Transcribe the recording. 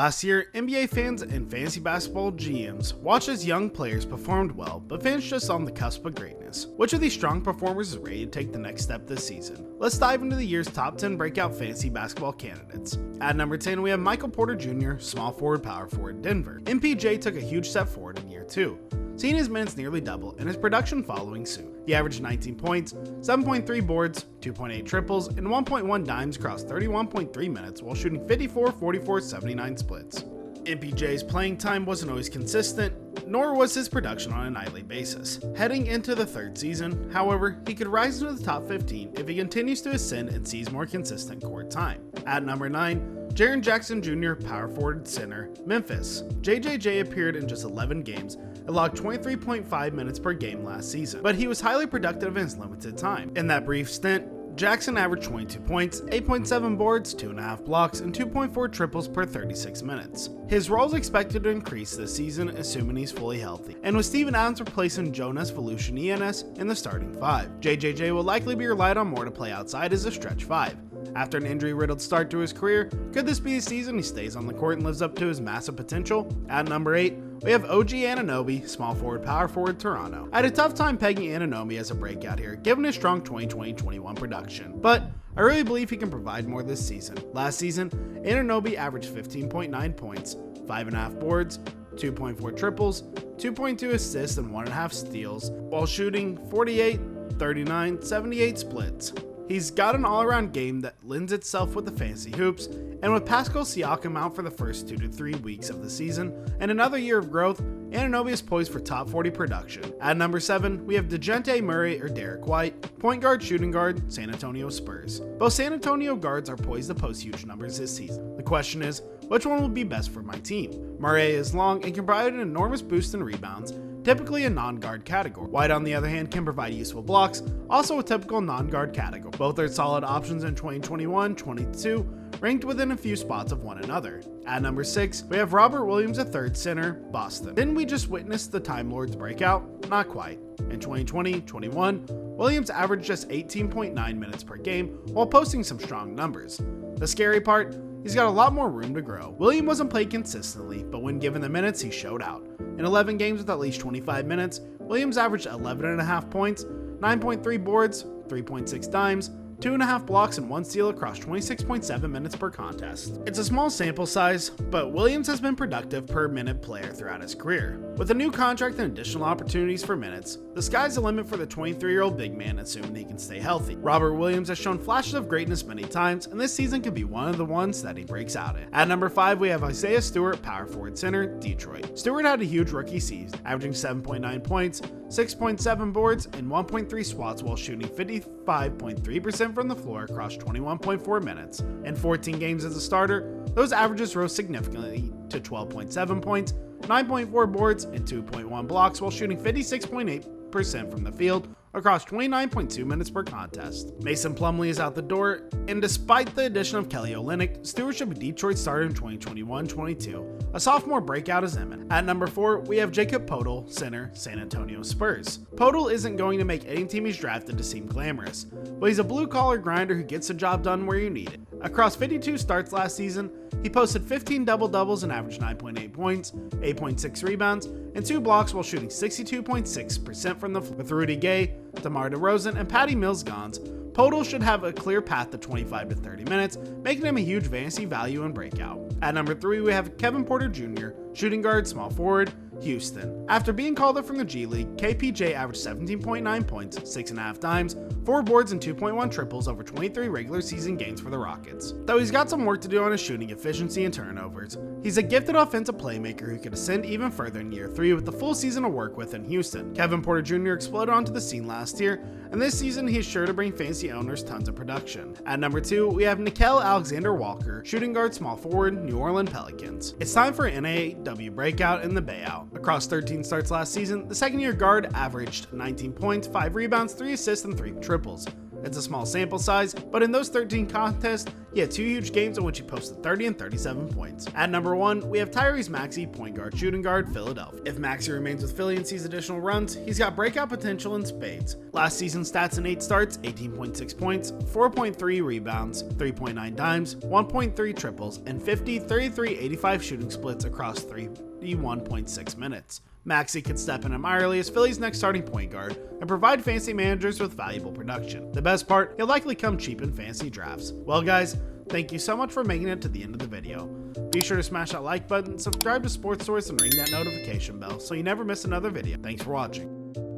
Last year, NBA fans and fantasy basketball GMs watched as young players performed well, but finished just on the cusp of greatness. Which of these strong performers is ready to take the next step this season? Let's dive into the year's top 10 breakout fantasy basketball candidates. At number 10, we have Michael Porter Jr., small forward, power forward, Denver. MPJ took a huge step forward in year 2, seeing his minutes nearly double and his production following suit. He averaged 19 points, 7.3 boards, 2.8 triples, and 1.1 dimes across 31.3 minutes while shooting 54, 44, 79 splits. MPJ's playing time wasn't always consistent, nor was his production on a nightly basis. Heading into the third season, however, he could rise into the top 15 if he continues to ascend and sees more consistent court time. At number 9, Jaren Jackson Jr., power forward center, Memphis. JJJ appeared in just 11 games and logged 23.5 minutes per game last season, but he was highly productive in his limited time. In that brief stint, Jackson averaged 22 points, 8.7 boards, 2.5 blocks, and 2.4 triples per 36 minutes. His role is expected to increase this season, assuming he's fully healthy, and with Steven Adams replacing Jonas Volusianis in the starting 5. JJJ will likely be relied on more to play outside as a stretch 5. After an injury-riddled start to his career, could this be the season he stays on the court and lives up to his massive potential? At number 8, we have OG Anunoby, small forward, power forward, Toronto. I had a tough time pegging Anunoby as a breakout here, given his strong 2020-21 production, but I really believe he can provide more this season. Last season, Anunoby averaged 15.9 points, 5.5 boards, 2.4 triples, 2.2 assists, and 1.5 steals, while shooting 48, 39, 78 splits. He's got an all-around game that lends itself with the fantasy hoops, and with Pascal Siakam out for the first 2 to 3 weeks of the season and another year of growth, Anunoby is poised for top 40 production. At number 7, we have DeJounte Murray or Derek White, point guard, shooting guard, San Antonio Spurs. Both San Antonio guards are poised to post huge numbers this season. The question is, which one will be best for my team? Murray is long and can provide an enormous boost in rebounds, typically a non-guard category. White, on the other hand, can provide useful blocks, also a typical non-guard category. Both are solid options in 2021-22, ranked within a few spots of one another. At number 6, we have Robert Williams III, center, Boston. Didn't we just witness the Time Lord's breakout? Not quite. In 2020-21, Williams averaged just 18.9 minutes per game while posting some strong numbers. The scary part? He's got a lot more room to grow. Williams wasn't played consistently, but when given the minutes, he showed out. In 11 games with at least 25 minutes, Williams averaged 11.5 points, 9.3 boards, 3.6 dimes, 2.5 blocks, and 1 steal across 26.7 minutes per contest. It's a small sample size, but Williams has been productive per minute player throughout his career. With a new contract and additional opportunities for minutes, the sky's the limit for the 23-year-old big man, assuming he can stay healthy. Robert Williams has shown flashes of greatness many times, and this season could be one of the ones that he breaks out in. At number 5, we have Isaiah Stewart, power forward center, Detroit. Stewart had a huge rookie season, averaging 7.9 points, 6.7 boards, and 1.3 swats while shooting 55.3% from the floor across 21.4 minutes. In 14 games as a starter, those averages rose significantly to 12.7 points, 9.4 boards, and 2.1 blocks while shooting 56.8% from the field across 29.2 minutes per contest. Mason Plumlee is out the door, and despite the addition of Kelly Olynyk, Stewart should be Detroit's starter in 2021-22. A sophomore breakout is imminent. At number 4, we have Jakob Poeltl, center, San Antonio Spurs. Poeltl isn't going to make any team he's drafted to seem glamorous, but he's a blue-collar grinder who gets the job done where you need it. Across 52 starts last season, he posted 15 double-doubles and averaged 9.8 points, 8.6 rebounds, and 2 blocks while shooting 62.6% from the floor. With Rudy Gay, DeMar DeRozan, and Patty Mills gone, Poeltl should have a clear path to 25 to 30 minutes, making him a huge fantasy value and breakout. At number 3, we have Kevin Porter Jr., shooting guard, small forward, Houston. After being called up from the G League, KPJ averaged 17.9 points, 6.5 dimes, 4 boards, and 2.1 triples over 23 regular season games for the Rockets. Though he's got some work to do on his shooting efficiency and turnovers, he's a gifted offensive playmaker who could ascend even further in year 3 with the full season to work with in Houston. Kevin Porter Jr. exploded onto the scene last year, and this season he's sure to bring fantasy owners tons of production. At number 2, we have Nickeil Alexander-Walker, shooting guard, small forward, New Orleans Pelicans. It's time for an NAW breakout in the Bayout. Across 13 starts last season, the second-year guard averaged 19 points, 5 rebounds, 3 assists, and 3 triples. It's a small sample size, but in those 13 contests, he had 2 huge games in which he posted 30 and 37 points. At number 1, we have Tyrese Maxey, point guard, shooting guard, Philadelphia. If Maxey remains with Philly and sees additional runs, he's got breakout potential in spades. Last season's stats in 8 starts: 18.6 points, 4.3 rebounds, 3.9 dimes, 1.3 triples, and 50, 33, 85 shooting splits across 31.6 minutes. Maxey could step in admirably as Philly's next starting point guard and provide fantasy managers with valuable production. The best part, he'll likely come cheap in fantasy drafts. Well guys, thank you so much for making it to the end of the video. Be sure to smash that like button, subscribe to Sports Source, and ring that notification bell so you never miss another video. Thanks for watching.